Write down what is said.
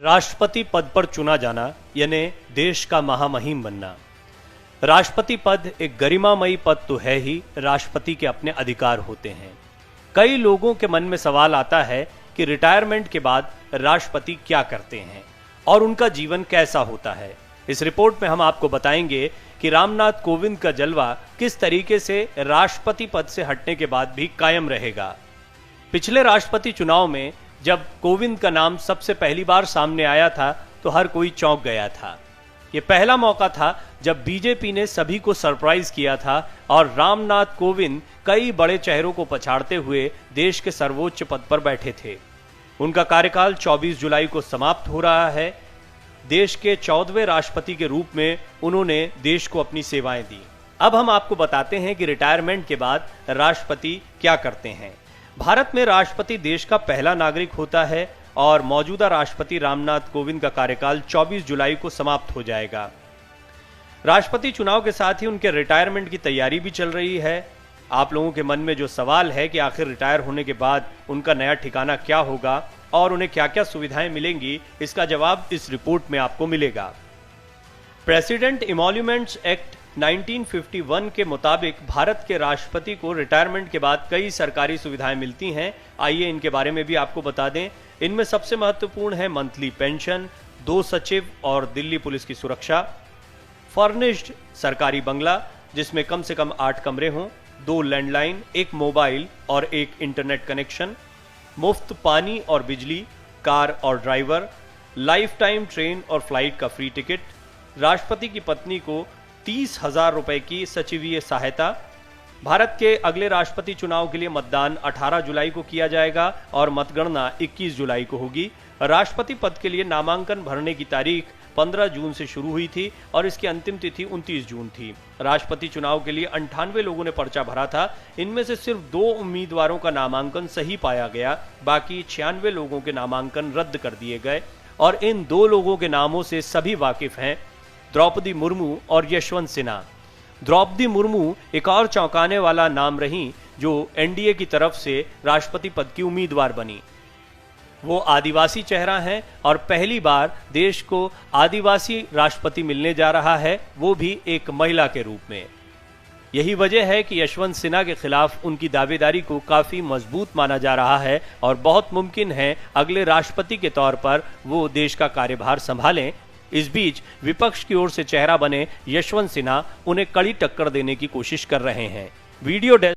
राष्ट्रपति पद पर चुना जाना यानी देश का महामहिम बनना। राष्ट्रपति पद एक गरिमामयी पद तो है ही, राष्ट्रपति के अपने अधिकार होते हैं। कई लोगों के मन में सवाल आता है कि रिटायरमेंट के बाद राष्ट्रपति क्या करते हैं और उनका जीवन कैसा होता है। इस रिपोर्ट में हम आपको बताएंगे कि रामनाथ कोविंद का जलवा किस तरीके से राष्ट्रपति पद से हटने के बाद भी कायम रहेगा। पिछले राष्ट्रपति चुनाव में जब कोविंद का नाम सबसे पहली बार सामने आया था तो हर कोई चौंक गया था। ये पहला मौका था जब बीजेपी ने सभी को सरप्राइज किया था और रामनाथ कोविंद कई बड़े चेहरों को पछाड़ते हुए देश के सर्वोच्च पद पर बैठे थे। उनका कार्यकाल 24 जुलाई को समाप्त हो रहा है। देश के 14वें राष्ट्रपति के रूप में उन्होंने देश को अपनी सेवाएं दी। अब हम आपको बताते हैं कि रिटायरमेंट के बाद राष्ट्रपति क्या करते हैं। भारत में राष्ट्रपति देश का पहला नागरिक होता है और मौजूदा राष्ट्रपति रामनाथ कोविंद का कार्यकाल 24 जुलाई को समाप्त हो जाएगा। राष्ट्रपति चुनाव के साथ ही उनके रिटायरमेंट की तैयारी भी चल रही है। आप लोगों के मन में जो सवाल है कि आखिर रिटायर होने के बाद उनका नया ठिकाना क्या होगा और उन्हें क्या क्या सुविधाएं मिलेंगी, इसका जवाब इस रिपोर्ट में आपको मिलेगा। प्रेसिडेंट इमोल्यूमेंट्स एक्ट 1951 के मुताबिक भारत के राष्ट्रपति को रिटायरमेंट के बाद कई सरकारी सुविधाएं मिलती हैं। आइए इनके बारे में भी आपको बता दें। इनमें सबसे महत्वपूर्ण है मंथली पेंशन, 2 सचिव और दिल्ली पुलिस की सुरक्षा, फर्निश्ड सरकारी बंगला जिसमें कम से कम 8 कमरे हों, 2 लैंडलाइन, 1 मोबाइल और 1 इंटरनेट कनेक्शन, मुफ्त पानी और बिजली, कार और ड्राइवर, लाइफ टाइम ट्रेन और फ्लाइट का फ्री टिकट, राष्ट्रपति की पत्नी को 30,000 रुपए की सचिवीय सहायता। भारत के अगले राष्ट्रपति चुनाव के लिए मतदान 18 जुलाई को किया जाएगा और मतगणना 21 जुलाई को होगी। राष्ट्रपति पद के लिए नामांकन भरने की तारीख 15 जून से शुरू हुई थी और इसकी अंतिम तिथि 29 जून थी। राष्ट्रपति चुनाव के लिए 98 लोगों ने पर्चा भरा था। इनमें से सिर्फ 2 उम्मीदवारों का नामांकन सही पाया गया, बाकी 96 लोगों के नामांकन रद्द कर दिए गए और इन 2 लोगों के नामों से सभी वाकिफ हैं, द्रौपदी मुर्मू और यशवंत सिन्हा। द्रौपदी मुर्मू एक और चौंकाने वाला नाम रही जो एनडीए की तरफ से राष्ट्रपति पद की उम्मीदवार बनी। वो आदिवासी चेहरा हैं और पहली बार देश को आदिवासी राष्ट्रपति मिलने जा रहा है, वो भी एक महिला के रूप में। यही वजह है कि यशवंत सिन्हा के खिलाफ उनकी दावेदारी को काफी मजबूत माना जा रहा है और बहुत मुमकिन है अगले राष्ट्रपति के तौर पर वो देश का कार्यभार संभालें। इस बीच विपक्ष की ओर से चेहरा बने यशवंत सिन्हा उन्हें कड़ी टक्कर देने की कोशिश कर रहे हैं। वीडियो